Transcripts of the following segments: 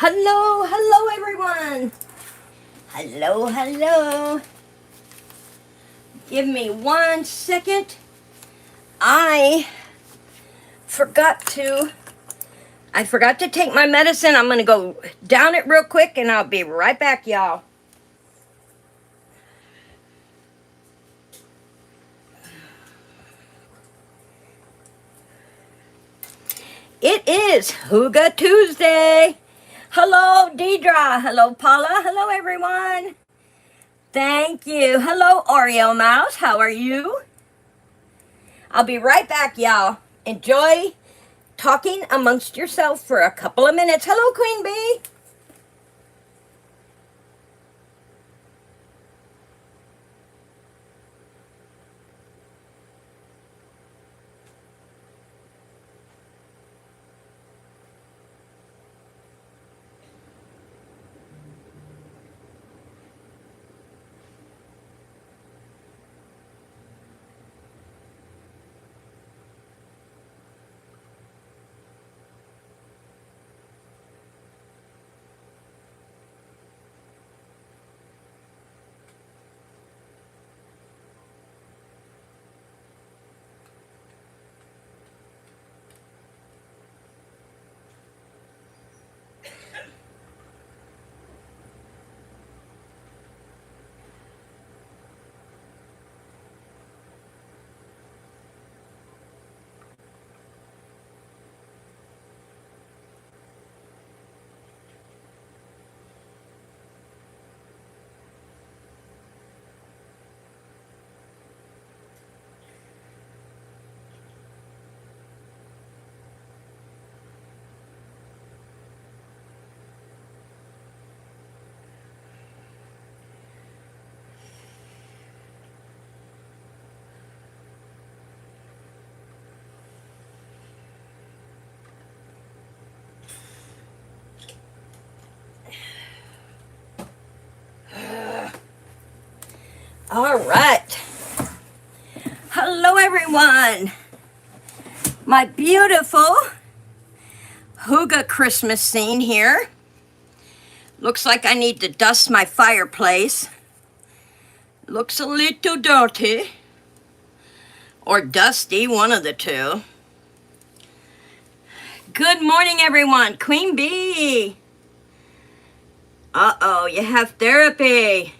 Hello, hello everyone. Hello. Give me 1 second. I forgot to take my medicine. I'm gonna go down it real quick and I'll be right back, y'all. It is Hygge Tuesday. Hello, Deidre. Hello, Paula. Hello, everyone. Thank you. Hello, Oreo Mouse. How are you? I'll be right back, y'all. Enjoy talking amongst yourself for a couple of minutes. Hello, Queen Bee. All right. Hello, everyone. My beautiful Hygge Christmas scene here. Looks like I need to dust my fireplace. Looks a little dirty. Or dusty, one of the two. Good morning, everyone. Queen Bee. Uh-oh, you have therapy.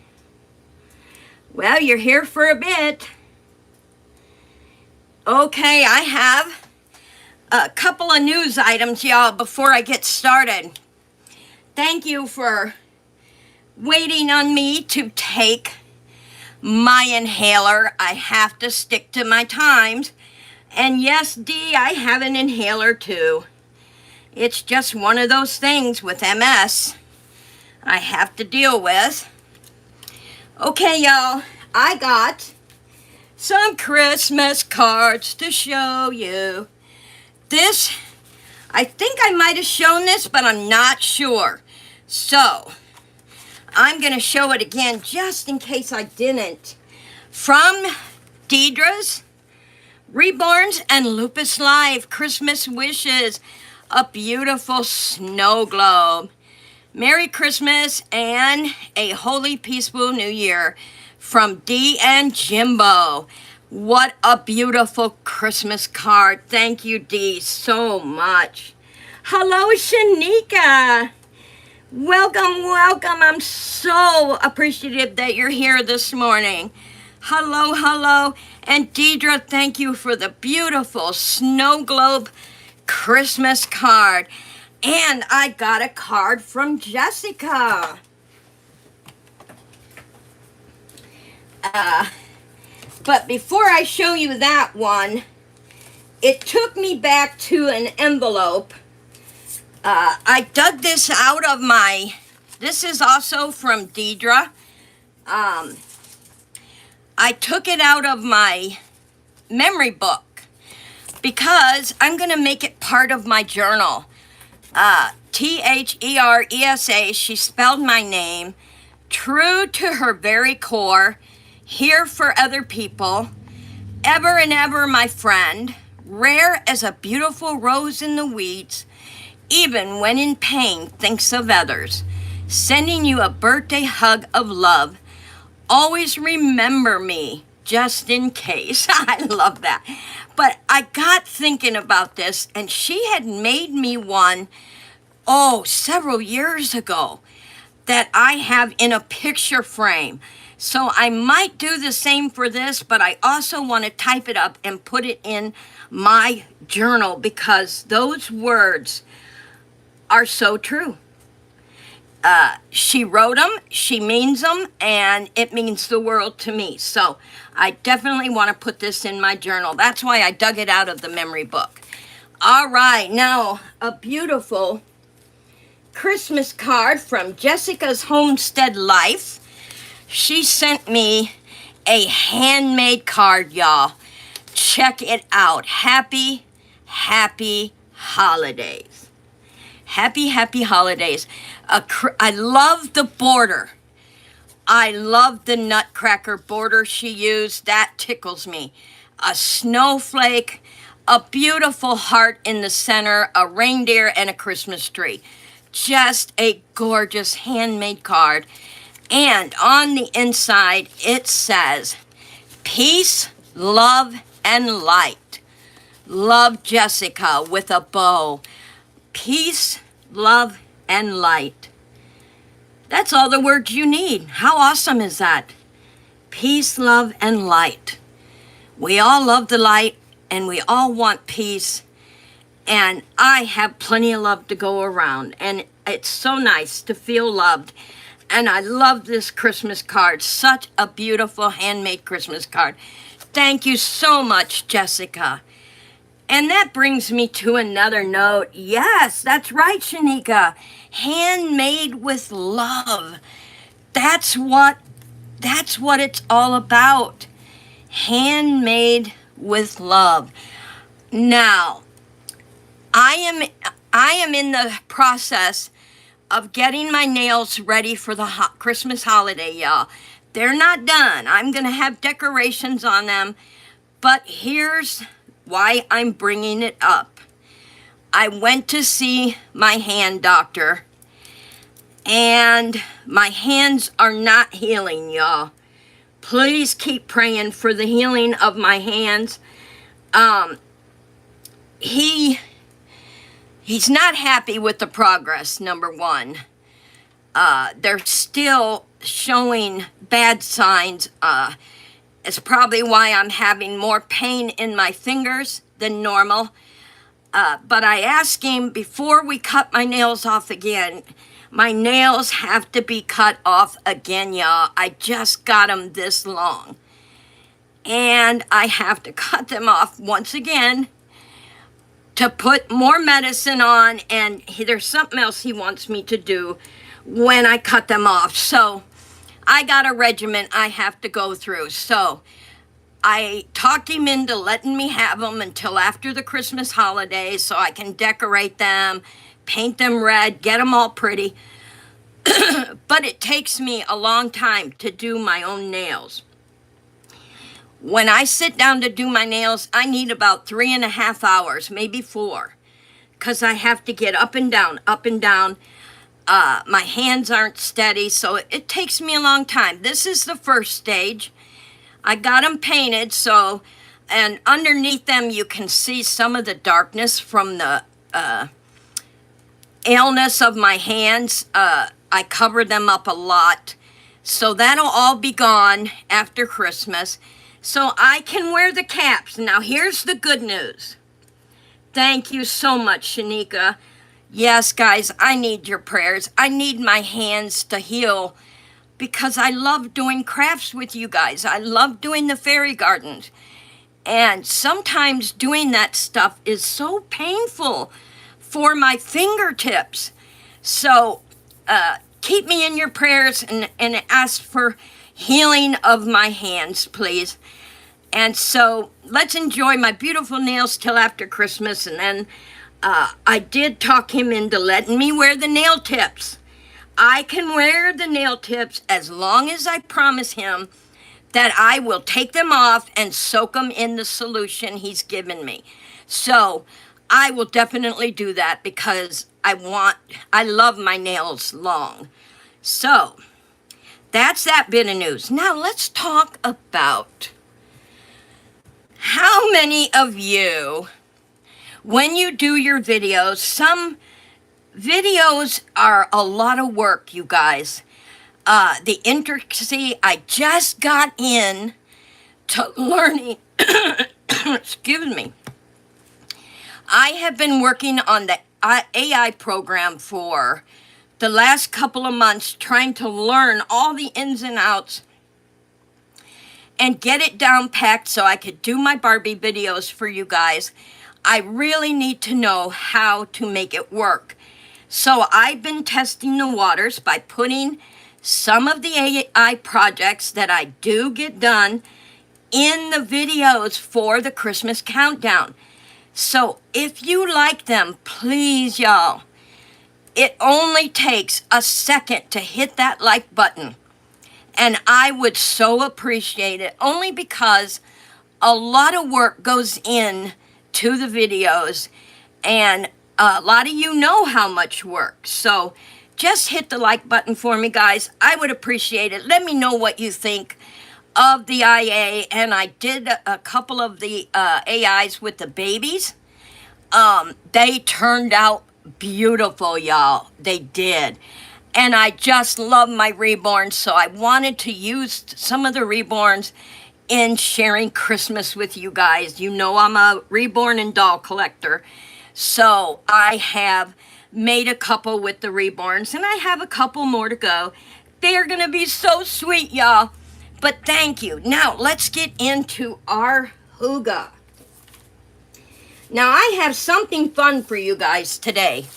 Well, you're here for a bit. Okay, I have a couple of news items, y'all, before I get started. Thank you for waiting on me to take my inhaler. I have to stick to my times. And yes, Dee, I have an inhaler too. It's just one of those things with MS I have to deal with. Okay, y'all, I got some Christmas cards to show you. This, I think I might have shown this, but I'm not sure. So, I'm going to show it again just in case I didn't. From Deidre's, Reborn's, and Lupus Live Christmas Wishes. A beautiful snow globe. Merry Christmas and a holy, peaceful New Year from Dee and Jimbo. What a beautiful Christmas card. Thank you, Dee, so much. Hello, Shanika. Welcome. I'm so appreciative that you're here this morning. Hello. And Deidre, thank you for the beautiful snow globe Christmas card. And I got a card from Jessica. But before I show you that one, it took me back to an envelope. I dug this out of this is also from Deidre. I took it out of my memory book because I'm going to make it part of my journal. T-H-E-R-E-S-A, she spelled my name, true to her very core, here for other people, ever and ever my friend, rare as a beautiful rose in the weeds, even when in pain, thinks of others. Sending you a birthday hug of love. Always remember me, just in case. I love that. But I got thinking about this, and she had made me one, several years ago, that I have in a picture frame. So I might do the same for this, but I also want to type it up and put it in my journal because those words are so true. She wrote them, she means them, and it means the world to me. So I definitely want to put this in my journal. That's why I dug it out of the memory book. All right, now a beautiful Christmas card from Jessica's Homestead Life. She sent me a handmade card, y'all. Check it out. Happy, happy holidays. Happy, happy holidays. I love the border. I love the nutcracker border she used. That tickles me. A snowflake, a beautiful heart in the center, a reindeer, and a Christmas tree. Just a gorgeous handmade card. And on the inside, it says, peace, love, and light. Love, Jessica, with a bow. Peace, love, and light. That's all the words you need. How awesome is that? Peace, love, and light. We all love the light, and we all want peace. And I have plenty of love to go around. And it's so nice to feel loved. And I love this Christmas card. Such a beautiful handmade Christmas card. Thank you so much, Jessica. And that brings me to another note. Yes, that's right, Shanika. Handmade with love. That's what it's all about. Handmade with love. Now, I am in the process of getting my nails ready for the Christmas holiday, y'all. They're not done. I'm going to have decorations on them, but here's why I'm bringing it up. I went to see my hand doctor, and my hands are not healing, y'all. Please keep praying for the healing of my hands. He's not happy with the progress, number one. They're still showing bad signs. It's probably why I'm having more pain in my fingers than normal. But I asked him before we cut my nails off again, my nails have to be cut off again, y'all. I just got them this long. And I have to cut them off once again to put more medicine on, and there's something else he wants me to do when I cut them off. So I got a regimen I have to go through. So I talked him into letting me have them until after the Christmas holidays so I can decorate them, paint them red, get them all pretty. But it takes me a long time to do my own nails. When I sit down to do my nails, I need about 3.5 hours, maybe 4, because I have to get up and down, up and down. My hands aren't steady, so it takes me a long time. This is the first stage. I got them painted, and underneath them you can see some of the darkness from the illness of my hands. I covered them up a lot, so that'll all be gone after Christmas. So I can wear the caps. Now, here's the good news. Thank you so much, Shanika. Yes, guys, I need your prayers. I need my hands to heal because I love doing crafts with you guys. I love doing the fairy gardens. And sometimes doing that stuff is so painful for my fingertips. So keep me in your prayers and ask for healing of my hands, please. And so let's enjoy my beautiful nails till after Christmas. And then I did talk him into letting me wear the nail tips. I can wear the nail tips as long as I promise him that I will take them off and soak them in the solution he's given me. So I will definitely do that because I love my nails long. So, that's that bit of news. Now let's talk about how many of you, when you do your videos, some videos are a lot of work, you guys. The intricacy, I just got in to learning, excuse me. I have been working on the AI program for the last couple of months, trying to learn all the ins and outs and get it down packed so I could do my Barbie videos for you guys. I really need to know how to make it work. So I've been testing the waters by putting some of the AI projects that I do get done in the videos for the Christmas countdown. So if you like them, please, y'all, it only takes a second to hit that like button. And I would so appreciate it, only because a lot of work goes in to the videos, and a lot of you know how much work. So just hit the like button for me, guys. I would appreciate it. Let me know what you think of the IA. And I did a couple of the AIs with the babies. They turned out beautiful, y'all. They did. And I just love my Reborn, so I wanted to use some of the Reborns in sharing Christmas with you guys. You know I'm a Reborn and doll collector, so I have made a couple with the Reborns, and I have a couple more to go. They are going to be so sweet, y'all. But thank you. Now, let's get into our Hygge. Now, I have something fun for you guys today.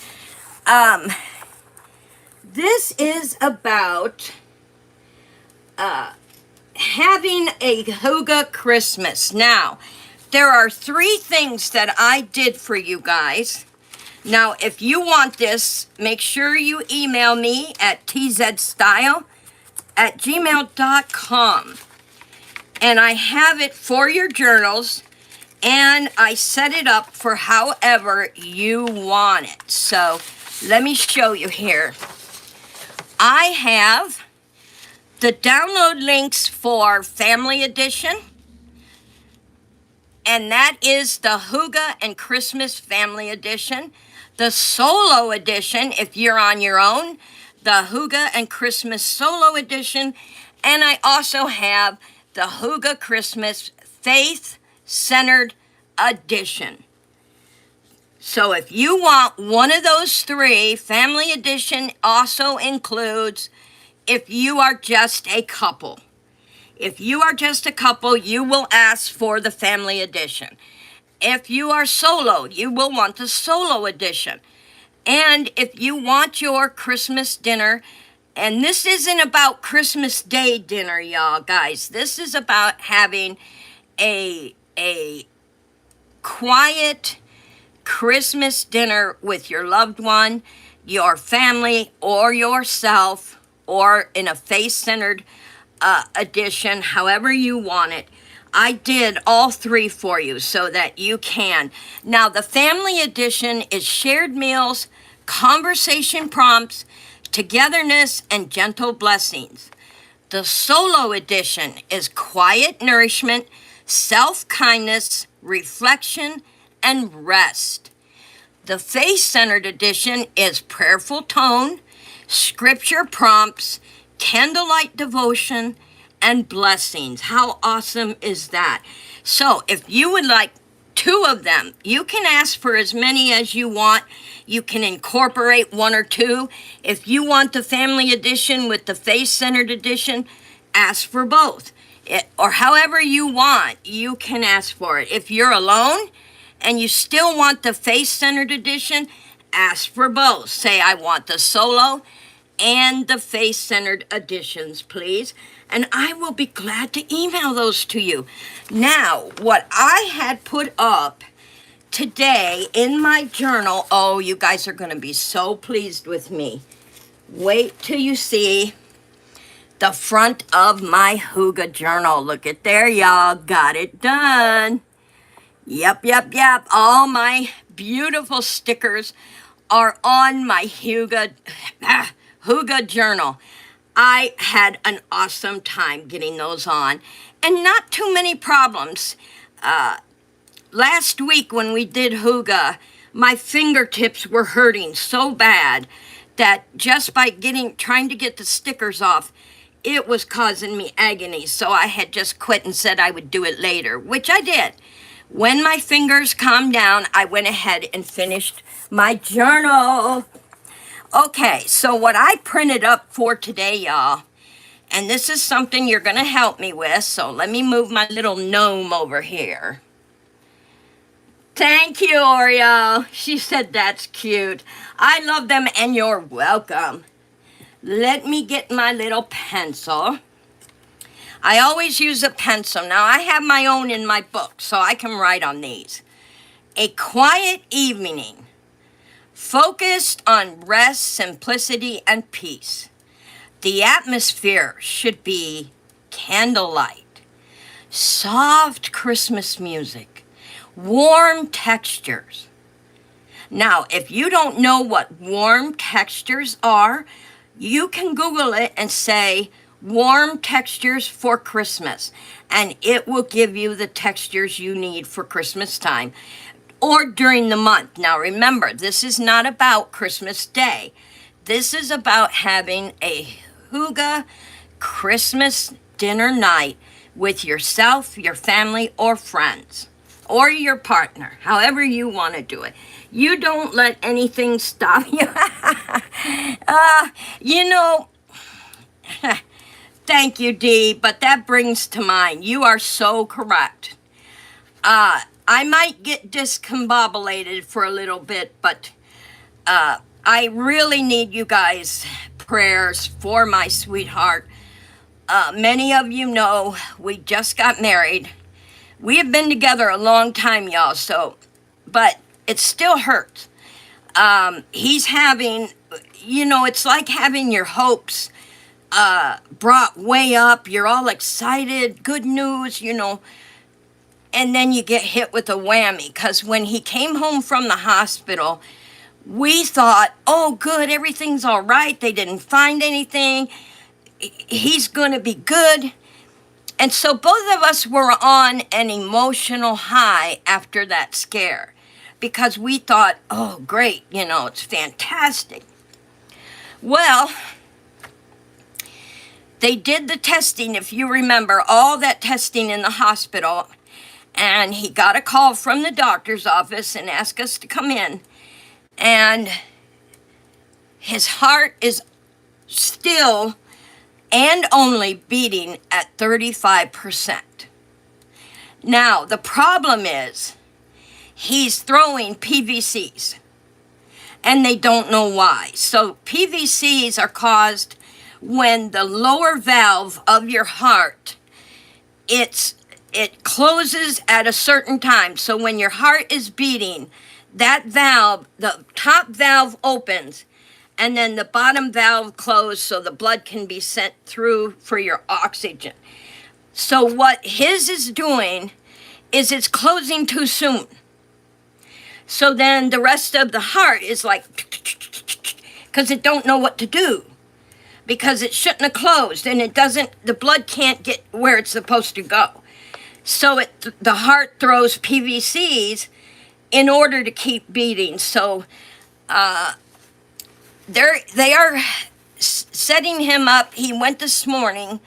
This is about having a Hygge Christmas. Now, there are 3 things that I did for you guys. Now, if you want this, make sure you email me at TZED@gmail.com. And I have it for your journals, and I set it up for however you want it. So, let me show you here. I have the download links for Family Edition, and that is the Hygge and Christmas Family Edition. The Solo Edition, if you're on your own, the Hygge and Christmas Solo Edition, and I also have the Hygge Christmas Faith-Centered Edition. So if you want one of those 3, Family Edition also includes if you are just a couple. If you are just a couple, you will ask for the Family Edition. If you are solo, you will want the Solo Edition. And if you want your Christmas dinner, and this isn't about Christmas Day dinner, y'all, guys. This is about having a quiet Christmas dinner with your loved one, your family, or yourself, or in a face-centered edition, however you want it. I did all 3 for you so that you can. Now, the Family Edition is shared meals, conversation prompts, togetherness, and gentle blessings. The Solo Edition is quiet nourishment, self-kindness, reflection, and rest. The Faith-Centered Edition is prayerful tone, scripture prompts, candlelight devotion, and blessings. How awesome is that? So if you would like 2 of them, you can ask for as many as you want. You can incorporate 1 or 2. If you want the Family Edition with the Faith-Centered Edition, ask for both. Or however you want, you can ask for it. If you're alone and you still want the Faith-Centered Edition, ask for both. Say, I want the Solo and the Faith-Centered Editions, please. And I will be glad to email those to you. Now, what I had put up today in my journal, oh, you guys are going to be so pleased with me. Wait till you see the front of my Hygge journal. Look at there, y'all. Got it done. Yep. All my beautiful stickers are on my Hygge journal. I had an awesome time getting those on, and not too many problems. Last week when we did Hygge, my fingertips were hurting so bad that just by trying to get the stickers off, it was causing me agony. So I had just quit and said I would do it later, which I did. When my fingers calmed down, I went ahead and finished my journal. Okay, so what I printed up for today, y'all, and this is something you're going to help me with, so let me move my little gnome over here. Thank you, Oreo. She said that's cute. I love them, and you're welcome. Let me get my little pencil. I always use a pencil. Now, I have my own in my book, so I can write on these. A quiet evening, focused on rest, simplicity, and peace. The atmosphere should be candlelight, soft Christmas music, warm textures. Now, if you don't know what warm textures are, you can Google it and say, warm textures for Christmas, and it will give you the textures you need for Christmas time or during the month. Now remember, this is not about Christmas Day. This is about having a Hygge Christmas dinner night with yourself, your family, or friends, or your partner, however you want to do it. You don't let anything stop you. You know, thank you, Dee, but that brings to mind, you are so correct. I might get discombobulated for a little bit, but I really need you guys' prayers for my sweetheart. Many of you know we just got married. We have been together a long time, y'all, but it still hurts. He's having, it's like having your hopes brought way up. You're all excited, good news, and then you get hit with a whammy. Because when he came home from the hospital, we thought, oh, good, everything's all right. They didn't find anything. He's going to be good. And so both of us were on an emotional high after that scare, because we thought, oh, great, it's fantastic. Well, they did the testing, if you remember, all that testing in the hospital, and he got a call from the doctor's office and asked us to come in, and his heart is still and only beating at 35%. Now, the problem is he's throwing PVCs, and they don't know why. So PVCs are caused when the lower valve of your heart, it closes at a certain time. So when your heart is beating, that valve, the top valve opens, and then the bottom valve closed so the blood can be sent through for your oxygen. So what his is doing is it's closing too soon. So then the rest of the heart is like, because it don't know what to do, because it shouldn't have closed, and the blood can't get where it's supposed to go. So the heart throws PVCs in order to keep beating. So they are setting him up. He went this morning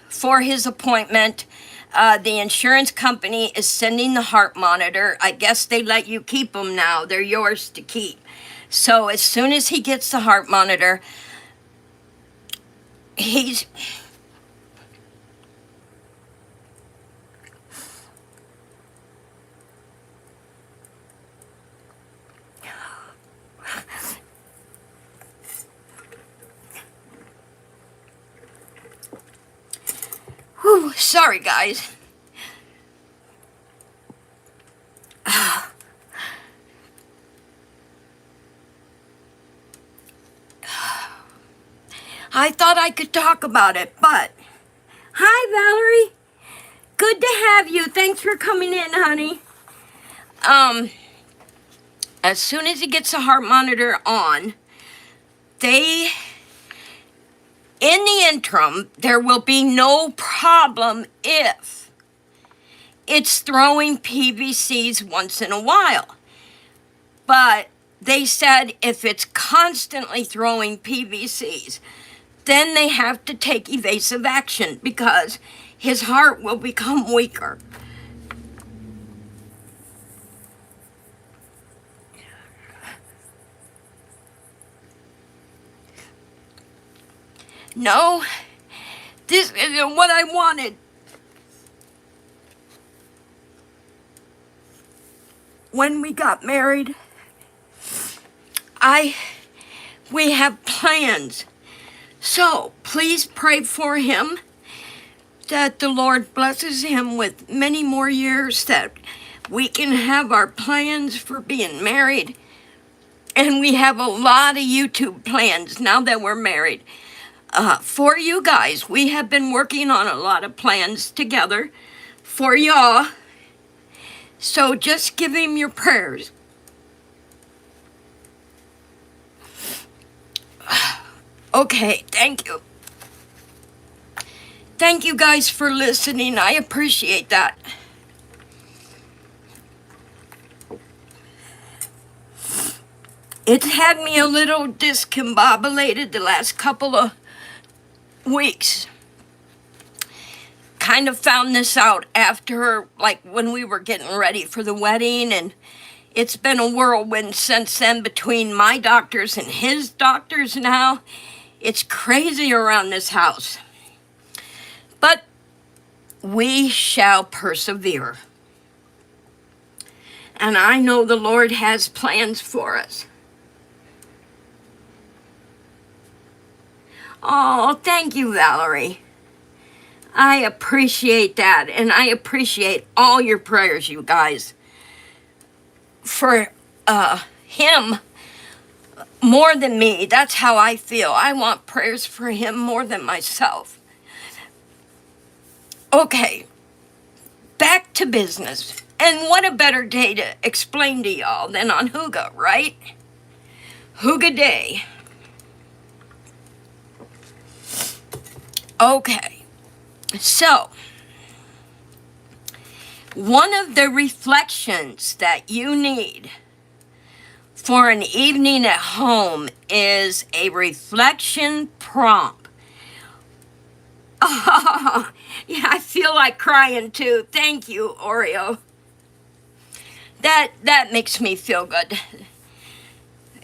for his appointment. The insurance company is sending the heart monitor. I guess they let you keep them now. They're yours to keep. So as soon as he gets the heart monitor, he's... Whew, sorry, guys. I thought I could talk about it, but... Hi, Valerie. Good to have you. Thanks for coming in, honey. as soon as he gets a heart monitor on, in the interim, there will be no problem if it's throwing PVCs once in a while. But they said if it's constantly throwing PVCs, then they have to take evasive action because his heart will become weaker. No, this isn't what I wanted. When we got married, we have plans. So please pray for him, that the Lord blesses him with many more years, that we can have our plans for being married. And we have a lot of YouTube plans now that we're married. For you guys, we have been working on a lot of plans together for y'all. So just give him your prayers. Okay, thank you. Thank you guys for listening. I appreciate that. It's had me a little discombobulated the last couple of weeks. Kind of found this out after, like, when we were getting ready for the wedding, and it's been a whirlwind since then between my doctors and his doctors now. It's crazy around this house. But we shall persevere. And I know the Lord has plans for us. Oh, thank you, Valerie. I appreciate that, and I appreciate all your prayers, you guys, for him more than me. That's how I feel. I want prayers for him more than myself. Okay, back to business. And what a better day to explain to y'all than on Hygge, right? Hygge day. Okay. So, one of the reflections that you need for an evening at home is a reflection prompt. Oh, yeah, I feel like crying too. Thank you, Oreo. That makes me feel good.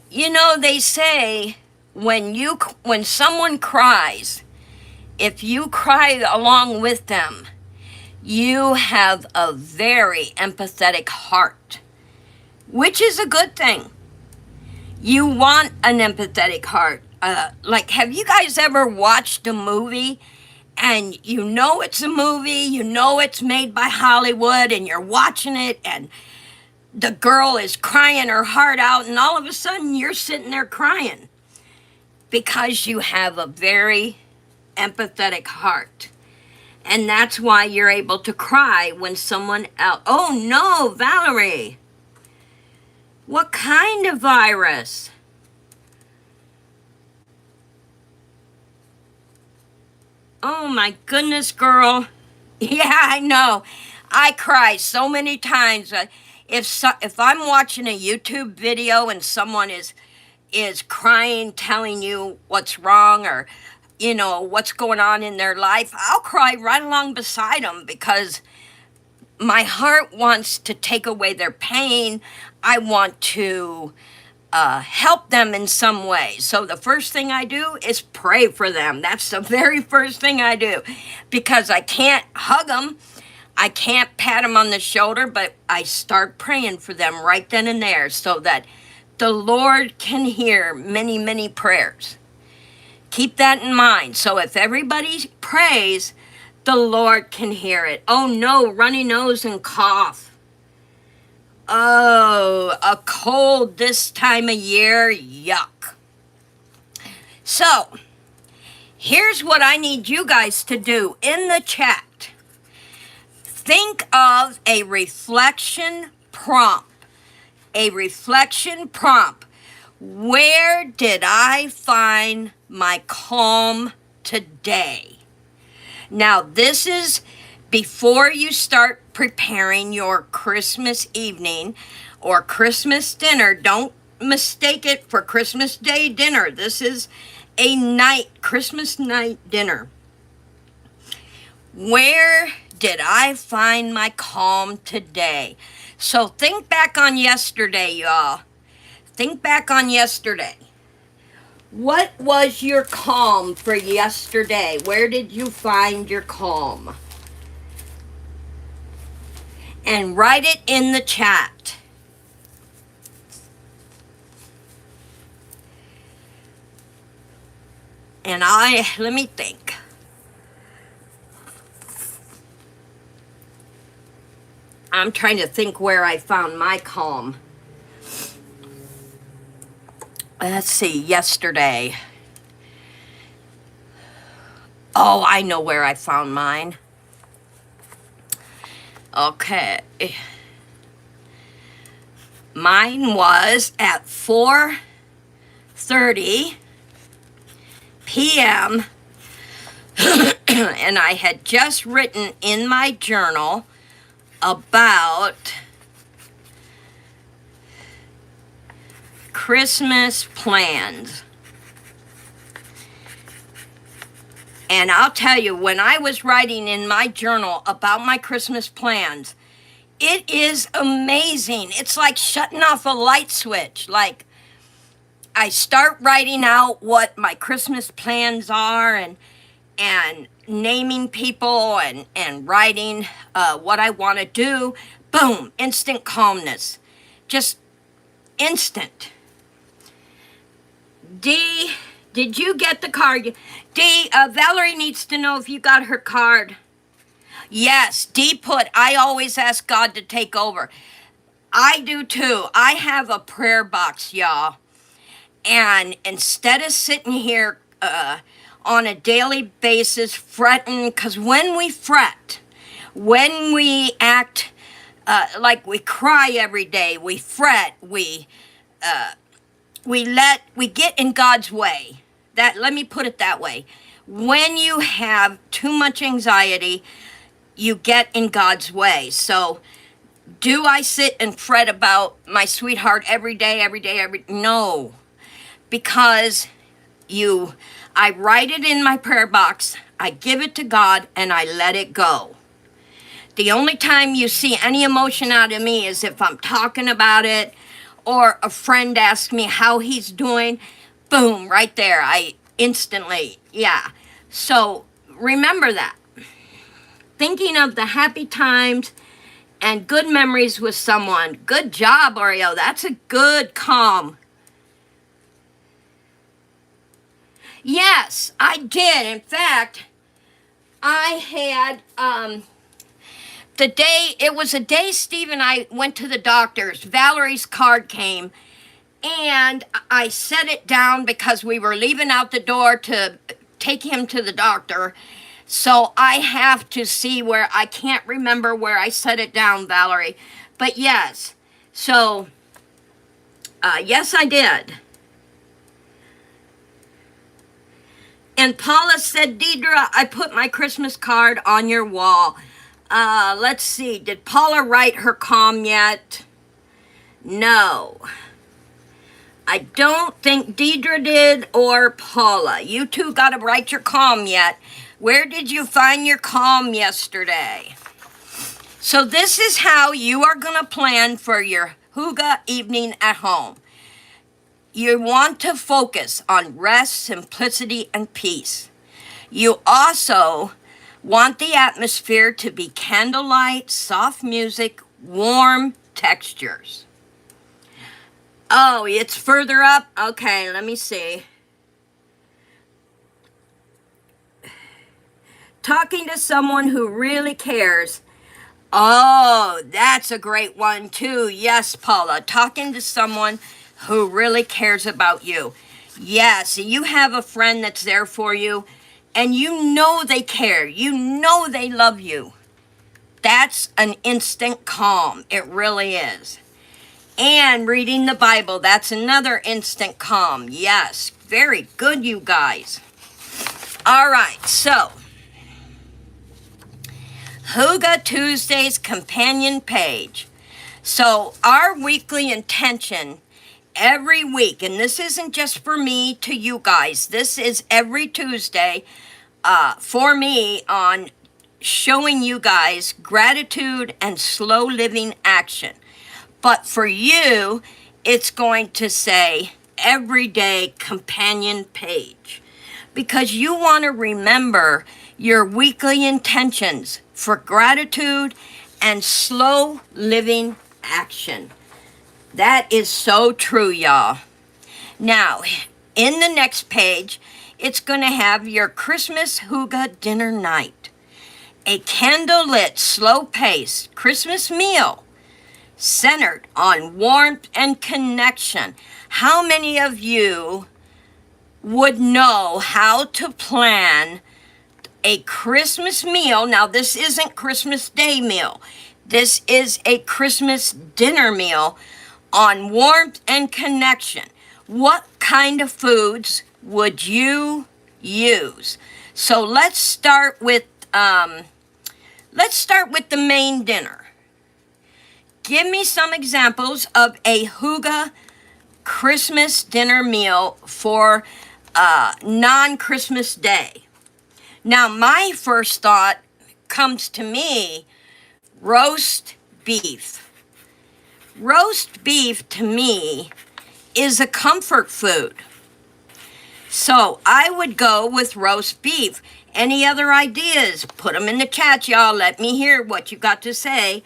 You know, they say when someone cries, if you cry along with them, you have a very empathetic heart, which is a good thing. You want an empathetic heart. Like, have you guys ever watched a movie and you know it's a movie, you know it's made by Hollywood, and you're watching it and the girl is crying her heart out, and all of a sudden you're sitting there crying because you have a very empathetic heart. And that's why you're able to cry when someone else... Oh no, Valerie! What kind of virus? Oh my goodness, girl. Yeah, I know. I cry so many times. If I'm watching a YouTube video and someone is crying, telling you what's wrong, or you know, what's going on in their life, I'll cry right along beside them because my heart wants to take away their pain. I want to help them in some way. So the first thing I do is pray for them. That's the very first thing I do, because I can't hug them. I can't pat them on the shoulder, but I start praying for them right then and there so that the Lord can hear many, many prayers. Keep that in mind. So if everybody prays, the Lord can hear it. Oh no, runny nose and cough. Oh, a cold this time of year, yuck. So, here's what I need you guys to do in the chat. Think of a reflection prompt. a reflection prompt. Where did I find my calm today? Now, this is before you start preparing your Christmas evening or Christmas dinner. Don't mistake it for Christmas Day dinner. This is a Christmas night dinner. Where did I find my calm today? So think back on yesterday, y'all. Think back on yesterday. What was your calm for yesterday? Where did you find your calm? And write it in the chat. And let me think. I'm trying to think where I found my calm. Let's see, yesterday. Oh, I know where I found mine. Okay. Mine was at 4:30 p.m. and I had just written in my journal about Christmas plans. And I'll tell you, when I was writing in my journal about my Christmas plans, it is amazing. It's like shutting off a light switch. Like, I start writing out what my Christmas plans are and naming people and writing what I want to do. Boom, instant calmness. Just instant. D, did you get the card? D, Valerie needs to know if you got her card. Yes, D put, I always ask God to take over. I do too. I have a prayer box, y'all. And instead of sitting here on a daily basis fretting, because when we fret, when we act like we cry every day, we fret, we get in God's way. Let me put it that way. When you have too much anxiety, you get in God's way. So do I sit and fret about my sweetheart every day? No. Because I write it in my prayer box, I give it to God, and I let it go. The only time you see any emotion out of me is if I'm talking about it or a friend asks me how he's doing. Boom, right there. I instantly, yeah. So remember that. Thinking of the happy times and good memories with someone. Good job, Oreo. That's a good calm. Yes, I did. In fact, I had it was a day Steve and I went to the doctor's. Valerie's card came, and I set it down because we were leaving out the door to take him to the doctor. So I have to see where, I can't remember where I set it down, Valerie. But yes, so yes, I did. And Paula said, Deidre, I put my Christmas card on your wall. Let's see. Did Paula write her calm yet? No. I don't think Deidre did or Paula. You two got to write your calm yet. Where did you find your calm yesterday? So this is how you are going to plan for your Hygge evening at home. You want to focus on rest, simplicity, and peace. You also want the atmosphere to be candlelight, soft music, warm textures. Oh, it's further up? Okay, let me see. Talking to someone who really cares. Oh, that's a great one too. Yes, Paula. Talking to someone who really cares about you. Yes, you have a friend that's there for you, and you know they care. You know they love you. That's an instant calm. It really is. And reading the Bible, that's another instant calm. Yes, very good, you guys. All right, so Hygge Tuesday's companion page. So our weekly intention every week, and this isn't just for me to you guys, this is every Tuesday for me on showing you guys gratitude and slow living action. But for you, it's going to say everyday companion page, because you want to remember your weekly intentions for gratitude and slow living action. That is so true, y'all. Now, in the next page, it's going to have your Christmas Hygge dinner night. A candlelit, slow-paced Christmas meal centered on warmth and connection. How many of you would know how to plan a Christmas meal? Now, this isn't Christmas Day meal. This is a Christmas dinner meal on warmth and connection. What kind of foods would you use? So let's start with the main dinner. Give me some examples of a Hygge Christmas dinner meal for non-Christmas Day. Now, my first thought comes to me, roast beef. Roast beef, to me, is a comfort food. So I would go with roast beef. Any other ideas? Put them in the chat, y'all. Let me hear what you got to say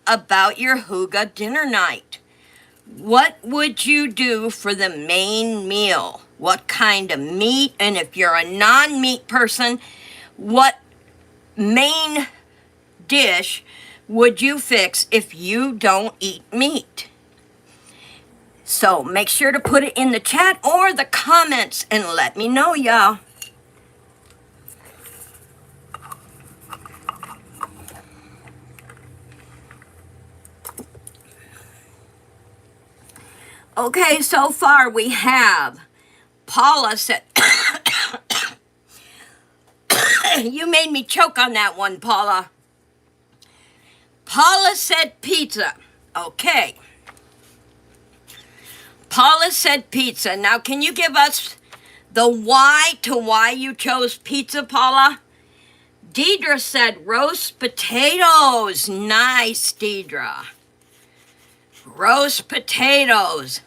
about your Hygge dinner night. What would you do for the main meal? What kind of meat? And if you're a non-meat person, what main dish would you fix if you don't eat meat? So make sure to put it in the chat or the comments and let me know, y'all. Okay, so far we have Paula said, you made me choke on that one, Paula. Paula said pizza. Okay. Paula said pizza. Now, can you give us the why to why you chose pizza, Paula? Deidre said roast potatoes. Nice, Deidre. Roast potatoes.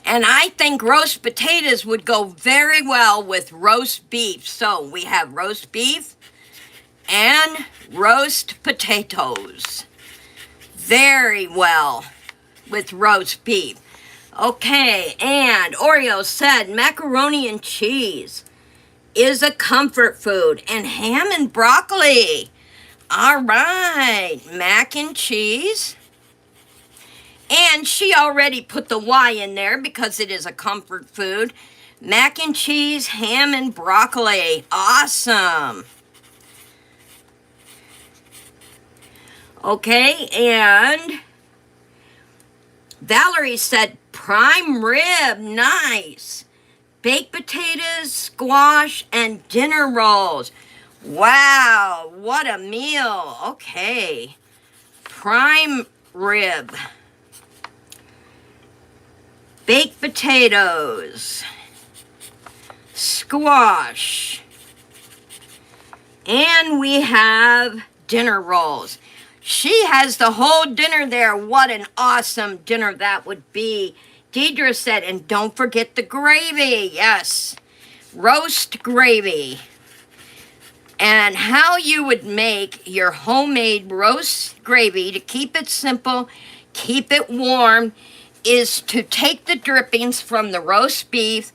And I think roast potatoes would go very well with roast beef. So we have roast beef and roast potatoes. Very well with roast beef. Okay, and Oreo said macaroni and cheese is a comfort food, and ham and broccoli. All right, mac and cheese. And she already put the Y in there because it is a comfort food. Mac and cheese, ham and broccoli. Awesome. Okay, and Valerie said prime rib. Nice. Baked potatoes, squash, and dinner rolls. Wow, what a meal. Okay. Prime rib. Baked potatoes. Squash. And we have dinner rolls. She has the whole dinner there. What an awesome dinner that would be. Deidre said, and don't forget the gravy. Yes, roast gravy. And how you would make your homemade roast gravy to keep it simple, keep it warm, is to take the drippings from the roast beef,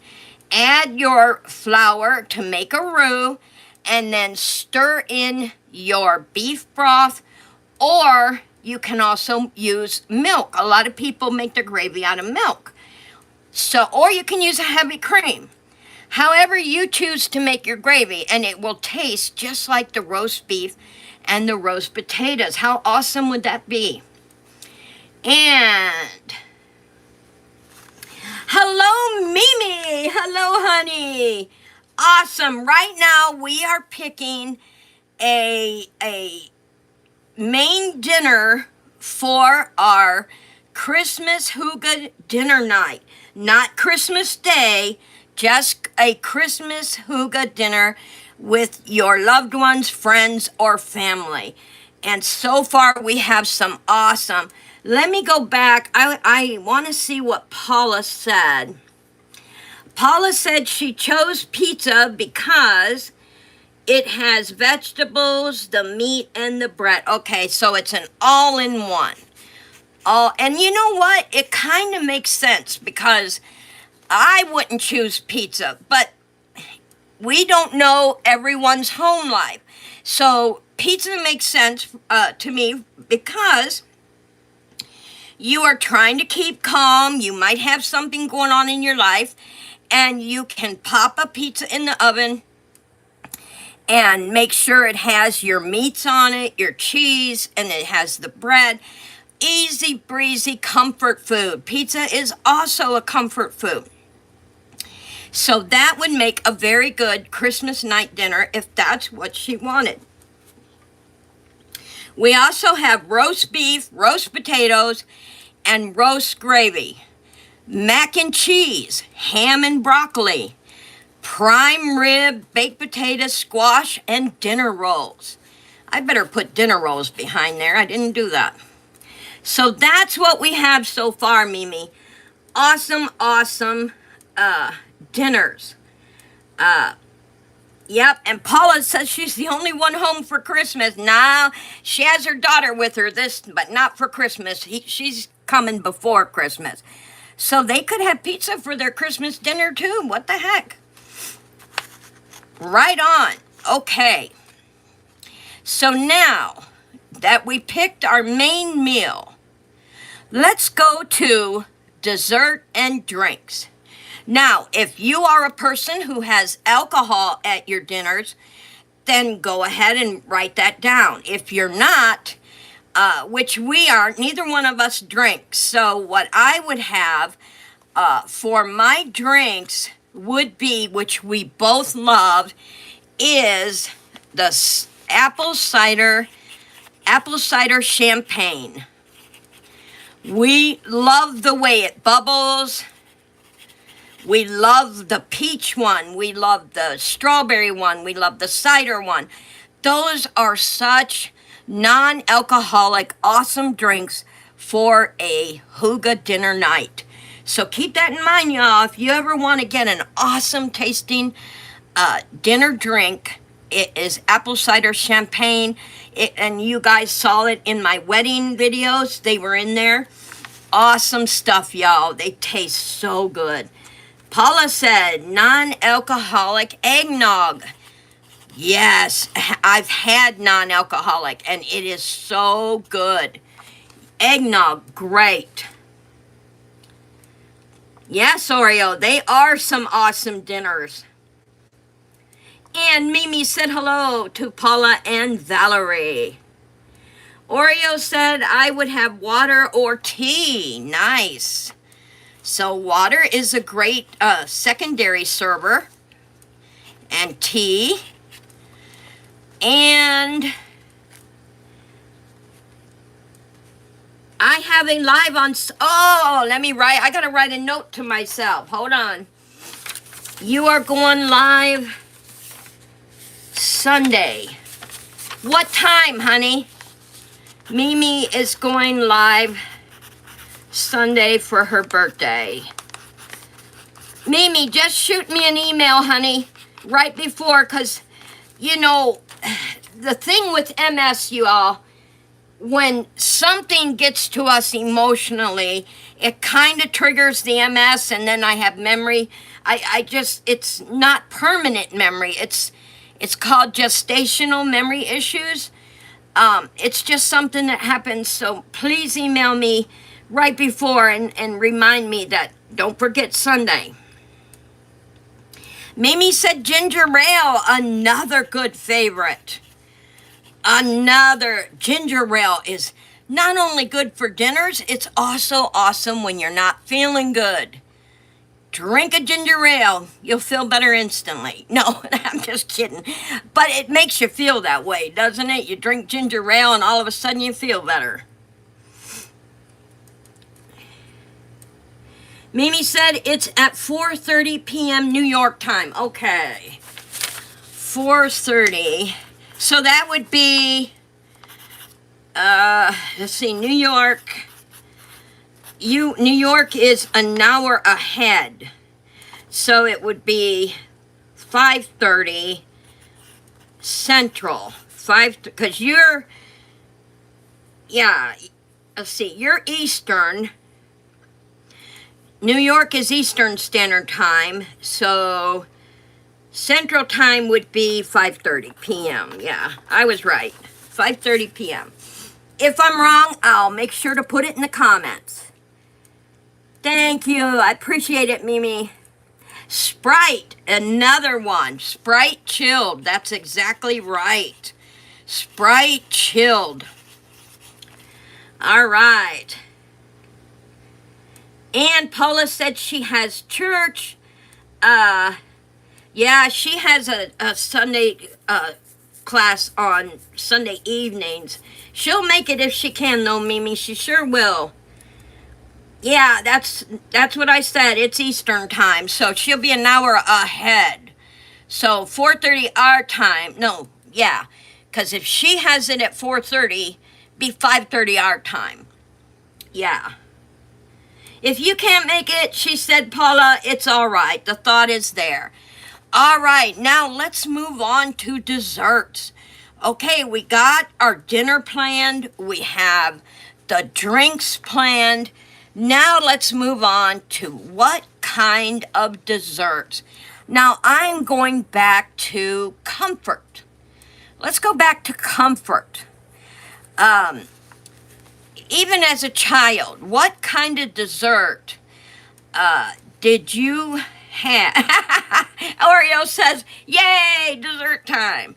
add your flour to make a roux, and then stir in your beef broth, or you can also use milk. A lot of people make their gravy out of milk. So, or you can use a heavy cream. However you choose to make your gravy, and it will taste just like the roast beef and the roast potatoes. How awesome would that be? And hello, Mimi. Hello, honey. Awesome. Right now we are picking a main dinner for our Christmas Hygge dinner night. Not Christmas Day, just a Christmas Hygge dinner with your loved ones, friends, or family. And so far we have some awesome. Let me go back. I want to see what Paula said. Paula said she chose pizza because it has vegetables, the meat, and the bread. Okay, so it's an all-in-one. And you know what? It kind of makes sense because I wouldn't choose pizza, but we don't know everyone's home life. So pizza makes sense to me because you are trying to keep calm. You might have something going on in your life, and you can pop a pizza in the oven and make sure it has your meats on it, your cheese, and it has the bread. Easy breezy comfort food. Pizza is also a comfort food. So that would make a very good Christmas night dinner if that's what she wanted. We also have roast beef, roast potatoes, and roast gravy. Mac and cheese, ham and broccoli, prime rib, baked potato, squash, and dinner rolls. I better put dinner rolls behind there. I didn't do that. So that's what we have so far, Mimi. Awesome, awesome dinners. Yep, and Paula says she's the only one home for Christmas. Now, she has her daughter with her, but not for Christmas. She's coming before Christmas. So they could have pizza for their Christmas dinner too. What the heck? Right on. Okay. So now that we picked our main meal, let's go to dessert and drinks. Now, if you are a person who has alcohol at your dinners, then go ahead and write that down. If you're not, which we aren't, neither one of us drinks. So what I would have for my drinks would be, which we both loved, is the apple cider champagne. We love the way it bubbles. We love the peach one. We love the strawberry one. We love the cider one. Those are such non-alcoholic, awesome drinks for a Hygge dinner night. So keep that in mind, y'all. If you ever want to get an awesome tasting dinner drink, it is apple cider champagne. And you guys saw it in my wedding videos. They were in there. Awesome stuff, y'all. They taste so good. Paula said non-alcoholic eggnog. Yes, I've had non-alcoholic, and it is so good. Eggnog, great. Yes, Oreo, they are some awesome dinners. And Mimi said hello to Paula and Valerie. Oreo said I would have water or tea. Nice. So water is a great secondary server. And tea. And I have a live on, let me write, I gotta write a note to myself. Hold on. You are going live Sunday. What time, honey? Mimi is going live Sunday for her birthday. Mimi, just shoot me an email, honey, right before, because, you know, the thing with MS, you all, when something gets to us emotionally, it kind of triggers the MS, and then I have memory. It's not permanent memory. It's called gestational memory issues. It's just something that happens, so please email me right before and remind me that don't forget Sunday. Mimi said ginger ale, another good favorite. Another ginger ale is not only good for dinners, it's also awesome when you're not feeling good. Drink a ginger ale. You'll feel better instantly. No, I'm just kidding. But it makes you feel that way, doesn't it? You drink ginger ale and all of a sudden you feel better. Mimi said it's at 4:30 p.m. New York time. Okay. 4:30. So that would be, let's see, New York. New York is an hour ahead. So it would be 5:30 Central. Because you're, yeah, let's see, you're Eastern. New York is Eastern Standard Time, so Central Time would be 5:30 p.m. Yeah, I was right. 5:30 p.m. If I'm wrong, I'll make sure to put it in the comments. Thank you. I appreciate it, Mimi. Sprite, another one. Sprite chilled. That's exactly right. Sprite chilled. All right. And Paula said she has church. Yeah, she has a Sunday class on Sunday evenings. She'll make it if she can, though, Mimi. She sure will. Yeah, that's what I said. It's Eastern time, so she'll be an hour ahead. So 4:30 our time. No, yeah, because if she has it at 4:30, be 5:30 our time. Yeah. If you can't make it, she said, Paula, it's all right. The thought is there. All right, now let's move on to desserts. Okay, we got our dinner planned. We have the drinks planned. Now let's move on to what kind of desserts. Now I'm going back to comfort. Let's go back to comfort. Even as a child, what kind of dessert did you have? Oreo says, yay, dessert time.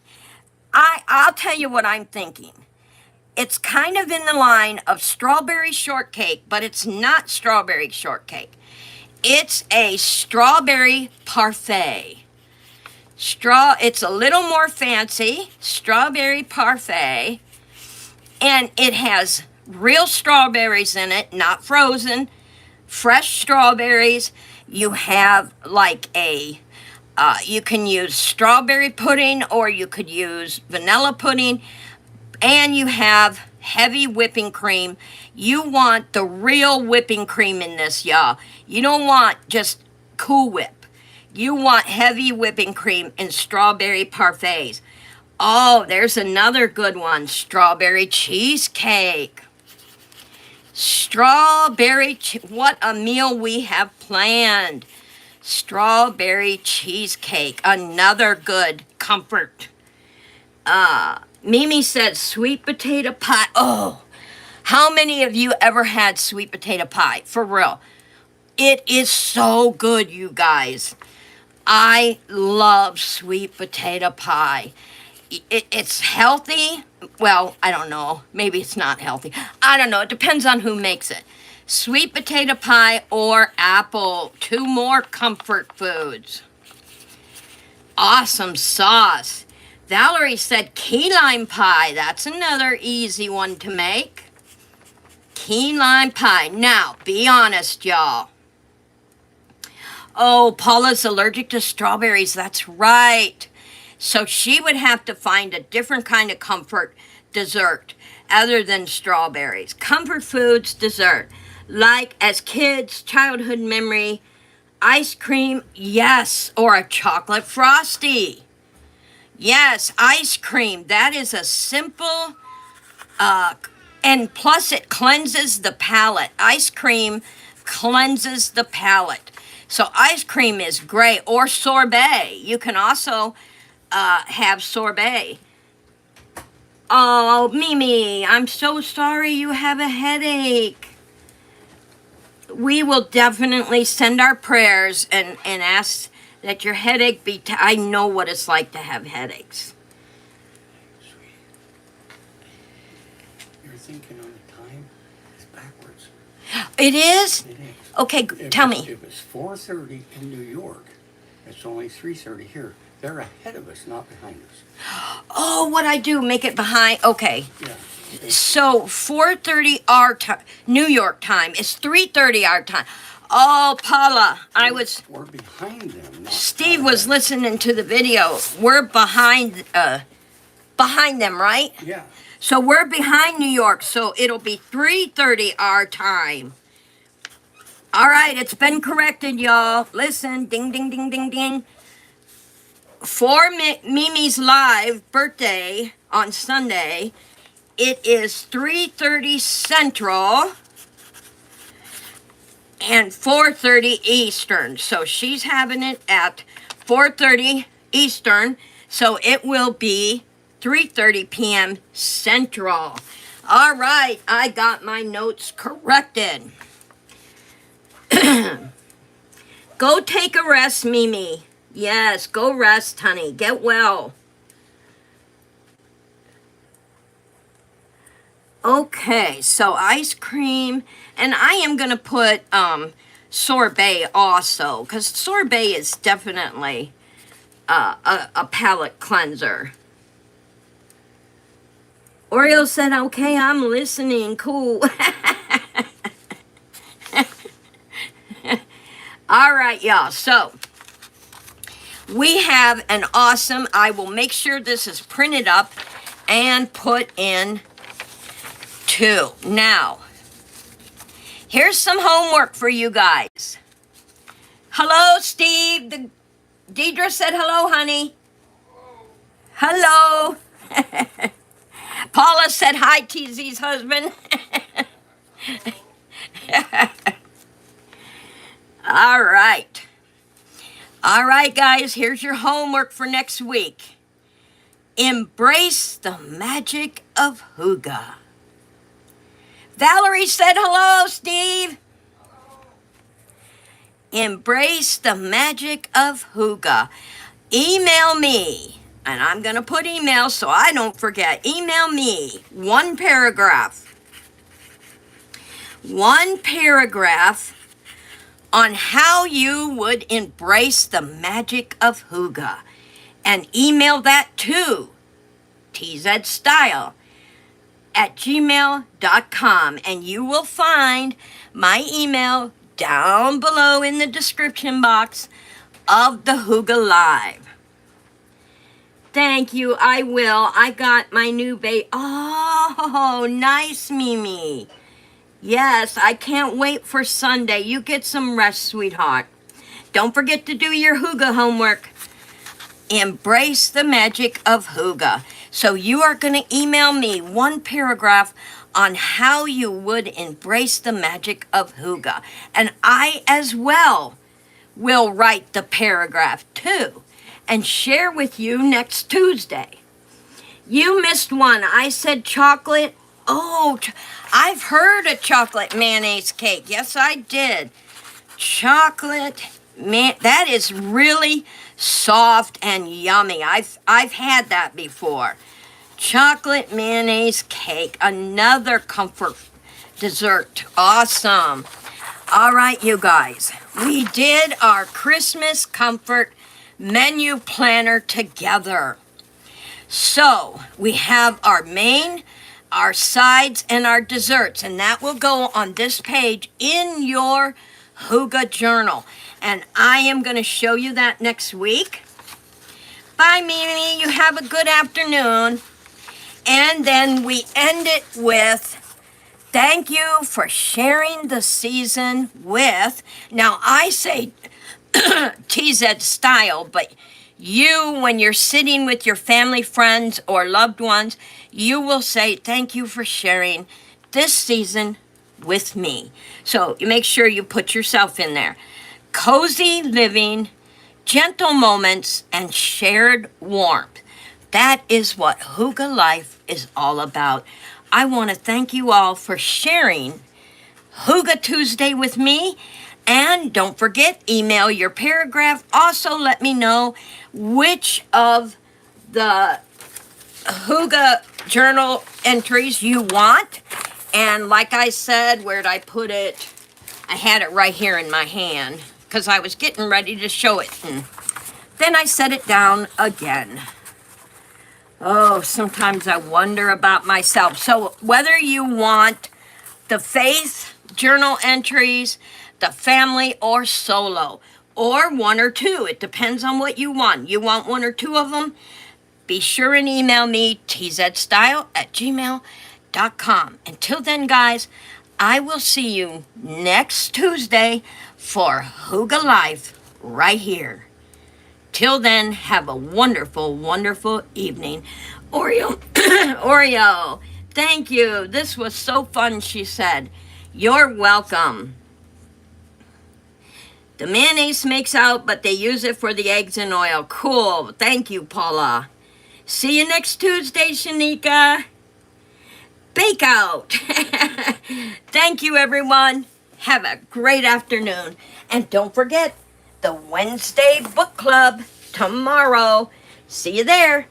I'll tell you what I'm thinking. It's kind of in the line of strawberry shortcake, but it's not strawberry shortcake. It's a strawberry parfait. It's a little more fancy, strawberry parfait, and it has real strawberries in it, not frozen, fresh strawberries. You have like you can use strawberry pudding or you could use vanilla pudding, and you have heavy whipping cream. You want the real whipping cream in this, y'all. You don't want just Cool Whip. You want heavy whipping cream in strawberry parfaits. Oh, there's another good one, strawberry cheesecake. What a meal we have planned. Strawberry cheesecake, another good comfort. Mimi said sweet potato pie. Oh, how many of you ever had sweet potato pie? For real. It is so good, you guys. I love sweet potato pie. It's healthy. Well, I don't know. Maybe it's not healthy. I don't know. It depends on who makes it. Sweet potato pie or apple. Two more comfort foods. Awesome sauce. Valerie said key lime pie. That's another easy one to make. Key lime pie. Now, be honest, y'all. Oh, Paula's allergic to strawberries. That's right. So she would have to find a different kind of comfort dessert other than strawberries. Comfort foods dessert. Like as kids, childhood memory, ice cream, yes, or a chocolate frosty. Yes, ice cream. That is a simple, and plus it cleanses the palate. Ice cream cleanses the palate. So ice cream is great. Or sorbet. You can also have sorbet. Oh, Mimi, I'm so sorry you have a headache. We will definitely send our prayers and ask that your headache be... I know what it's like to have headaches. You're thinking on the time. It is? It is. Okay, tell me. It was 4:30 in New York. It's only 3:30 here. They're ahead of us, not behind us. Oh, what I do, make it behind. Okay. Yeah. So 4:30 our time, New York time. It's 3:30 our time. Oh, Paula, We're behind them. Steve was listening to the video. We're behind them, right? Yeah. So we're behind New York, so it'll be 3:30 our time. All right, it's been corrected, y'all. Listen, ding, ding, ding, ding, ding. For Mimi's live birthday on Sunday, it is 3:30 Central and 4:30 Eastern. So she's having it at 4:30 Eastern, so it will be 3:30 p.m. Central. All right, I got my notes corrected. Go take a rest, Mimi. Yes, go rest, honey. Get well. Okay, so ice cream, and I am going to put sorbet also, because sorbet is definitely a palate cleanser. Oreo said, okay, I'm listening. Cool. All right, y'all. So we have an awesome, I will make sure this is printed up and put in too. Now, here's some homework for you guys. Hello, Steve. Deidre said hello, honey. Hello. Paula said hi, TZ's husband. All right. All right, guys, here's your homework for next week. Embrace the magic of Hygge. Valerie said hello, Steve. Embrace the magic of Hygge. Email me. And I'm going to put email so I don't forget. Email me one paragraph on how you would embrace the magic of Hygge. And email that to TZEDstyle@gmail.com. And you will find my email down below in the description box of the Hygge Live. Thank you, I will. I got my new baby. Oh, nice, Mimi. Yes, I can't wait for Sunday. You get some rest, sweetheart. Don't forget to do your Hygge homework. Embrace the magic of Hygge. So you are going to email me one paragraph on how you would embrace the magic of Hygge. And I as well will write the paragraph too and share with you next Tuesday. You missed one. I said chocolate. Oh, I've heard of chocolate mayonnaise cake. Yes, I did. Chocolate, man, that is really soft and yummy. I've had that before. Chocolate mayonnaise cake, another comfort dessert. Awesome. All right, you guys, we did our Christmas comfort menu planner together. So we have our main, our sides, and our desserts, and that will go on this page in your Hygge journal. And I am going to show you that next week. Bye, Mimi. You have a good afternoon. And then we end it with, thank you for sharing the season with, now I say TZED style, but you, when you're sitting with your family, friends, or loved ones, you will say, thank you for sharing this season with me. So you make sure you put yourself in there. Cozy living, gentle moments, and shared warmth. That is what Hygge Life is all about. I want to thank you all for sharing Hygge Tuesday with me. And don't forget, email your paragraph. Also, let me know which of the Hygge journal entries you want. And like I said, where'd I put it? I had it right here in my hand because I was getting ready to show it. And then I set it down again. Oh, sometimes I wonder about myself. So whether you want the faith journal entries, the family, or solo, or one or two, it depends on what you want. You want one or two of them? Be sure and email me, tzstyle@gmail.com. Until then, guys, I will see you next Tuesday for hyggelife right here. Till then, have a wonderful, wonderful evening. Oreo, Oreo, thank you. This was so fun, she said. You're welcome. The mayonnaise makes out, but they use it for the eggs and oil. Cool. Thank you, Paula. See you next Tuesday, Shanika. Bake out. Thank you, everyone. Have a great afternoon. And don't forget the Wednesday book club tomorrow. See you there.